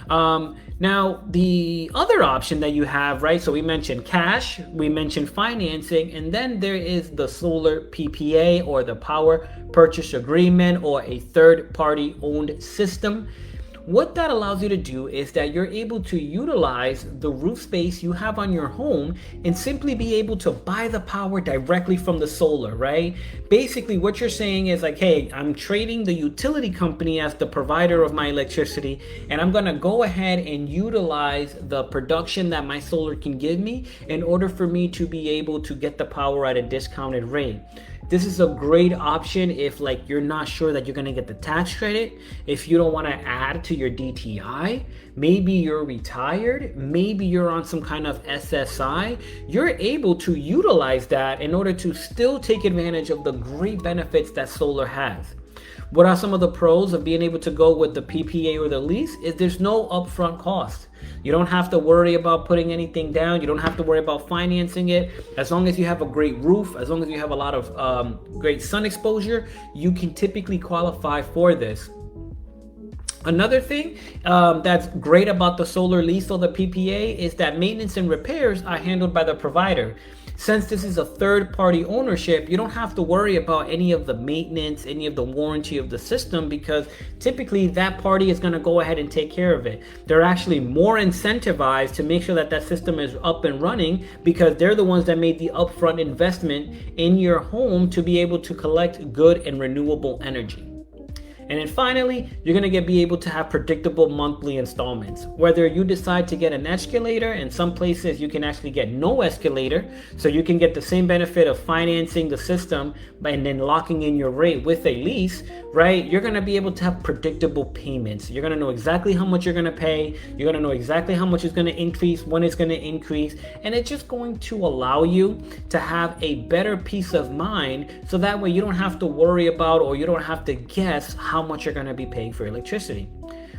Now, the other option that you have, right? So we mentioned cash, we mentioned financing, and then there is the solar PPA or the power purchase agreement or a third party owned system. What that allows you to do is that you're able to utilize the roof space you have on your home and simply be able to buy the power directly from the solar, right? Basically, what you're saying is like, hey, I'm trading the utility company as the provider of my electricity, and I'm gonna go ahead and utilize the production that my solar can give me in order for me to be able to get the power at a discounted rate. This is a great option if like you're not sure that you're gonna get the tax credit, if you don't want to add to your DTI, maybe you're retired, maybe you're on some kind of SSI, you're able to utilize that in order to still take advantage of the great benefits that solar has. What are some of the pros of being able to go with the PPA or the lease? Is there's no upfront cost. You don't have to worry about putting anything down. You don't have to worry about financing it. As long as you have a great roof, as long as you have a lot of great sun exposure, you can typically qualify for this. Another thing that's great about the solar lease or the PPA is that maintenance and repairs are handled by the provider. Since this is a third party ownership, you don't have to worry about any of the maintenance, any of the warranty of the system, because typically that party is going to go ahead and take care of it. They're actually more incentivized to make sure that that system is up and running because they're the ones that made the upfront investment in your home to be able to collect good and renewable energy. And then finally, you're gonna be able to have predictable monthly installments. Whether you decide to get an escalator, in some places you can actually get no escalator, so you can get the same benefit of financing the system and then locking in your rate with a lease, right? You're gonna be able to have predictable payments. You're gonna know exactly how much you're gonna pay. You're gonna know exactly how much is gonna increase, when it's gonna increase, and it's just going to allow you to have a better peace of mind, so that way you don't have to worry about or you don't have to guess how much you're going to be paying for electricity.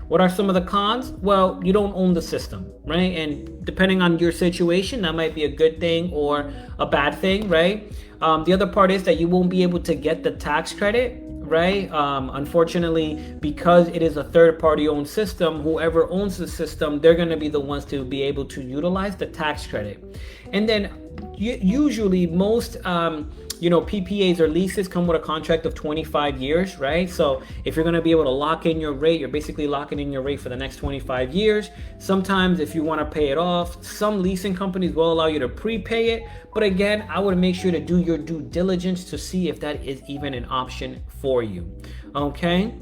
What are some of the cons? Well, you don't own the system, right? And depending on your situation, that might be a good thing or a bad thing, right? The other part is that you won't be able to get the tax credit, right? Unfortunately, because it is a third party owned system, whoever owns the system, they're going to be the ones to be able to utilize the tax credit. And then usually most PPAs or leases come with a contract of 25 years, right? So if you're going to be able to lock in your rate, you're basically locking in your rate for the next 25 years. Sometimes if you want to pay it off, some leasing companies will allow you to prepay it. But again, I would make sure to do your due diligence to see if that is even an option for you. Okay.